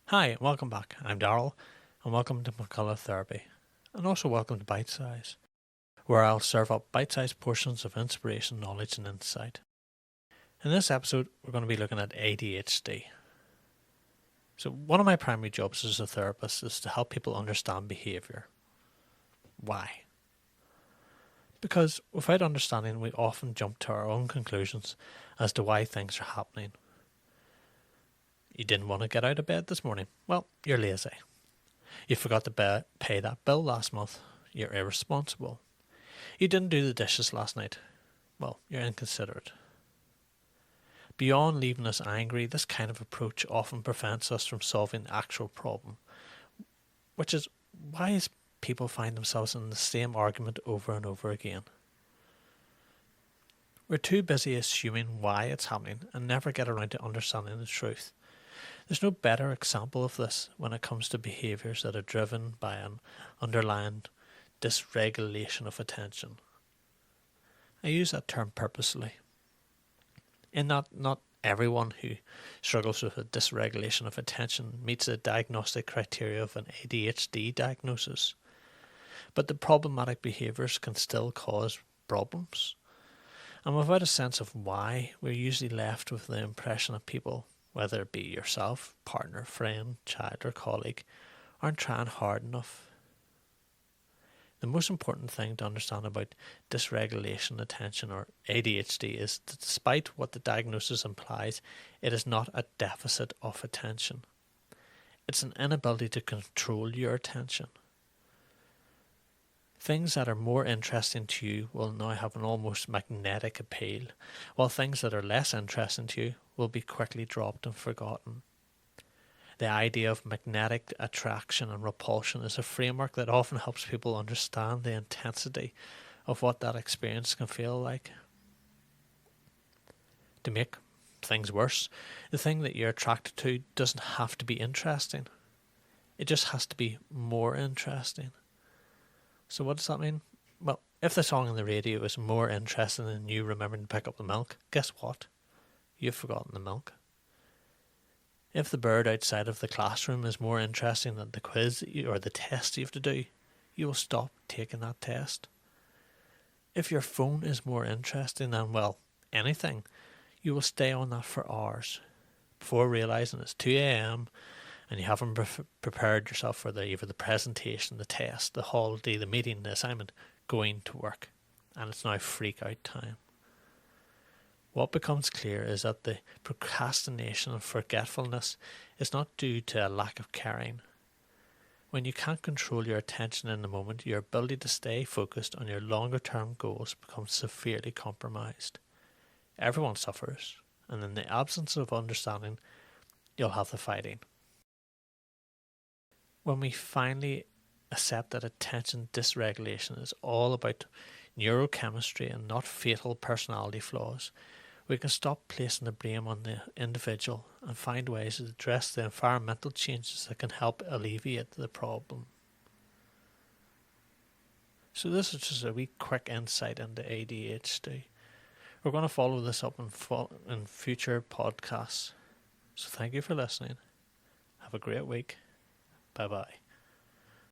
Hi, welcome back. I'm Darryl, and welcome to McCullagh Therapy, and also welcome to Bitesize, where I'll serve up bite-sized portions of inspiration, knowledge, and insight. In this episode, we're going to be looking at ADHD. So, one of my primary jobs as a therapist is to help people understand behaviour. Why? Because without understanding, we often jump to our own conclusions as to why things are happening. You didn't want to get out of bed this morning? Well, you're lazy. You forgot to pay that bill last month? You're irresponsible. You didn't do the dishes last night? Well, you're inconsiderate. Beyond leaving us angry, this kind of approach often prevents us from solving the actual problem, which is why people find themselves in the same argument over and over again. We're too busy assuming why it's happening and never get around to understanding the truth. There's no better example of this when it comes to behaviours that are driven by an underlying dysregulation of attention. I use that term purposely. In that not everyone who struggles with a dysregulation of attention meets the diagnostic criteria of an ADHD diagnosis. But the problematic behaviours can still cause problems. And without a sense of why, we're usually left with the impression that people, whether it be yourself, partner, friend, child or colleague, aren't trying hard enough. The most important thing to understand about dysregulation attention or ADHD is that despite what the diagnosis implies, it is not a deficit of attention. It's an inability to control your attention. Things that are more interesting to you will now have an almost magnetic appeal, while things that are less interesting to you will be quickly dropped and forgotten. The idea of magnetic attraction and repulsion is a framework that often helps people understand the intensity of what that experience can feel like. To make things worse, the thing that you're attracted to doesn't have to be interesting. It just has to be more interesting. So what does that mean? Well, if the song on the radio is more interesting than you remembering to pick up the milk, guess what? You've forgotten the milk. If the bird outside of the classroom is more interesting than the quiz or the test you have to do, you will stop taking that test. If your phone is more interesting than, well, anything, you will stay on that for hours before realising it's 2 a.m. and you haven't prepared yourself for either the presentation, the test, the holiday, the meeting, the assignment, going to work, and it's now freak out time. What becomes clear is that the procrastination and forgetfulness is not due to a lack of caring. When you can't control your attention in the moment, your ability to stay focused on your longer term goals becomes severely compromised. Everyone suffers, and in the absence of understanding, you'll have the fighting. When we finally accept that attention dysregulation is all about neurochemistry and not fatal personality flaws, we can stop placing the blame on the individual and find ways to address the environmental changes that can help alleviate the problem. So this is just a wee quick insight into ADHD. We're going to follow this up in future podcasts. So thank you for listening. Have a great week. Bye bye.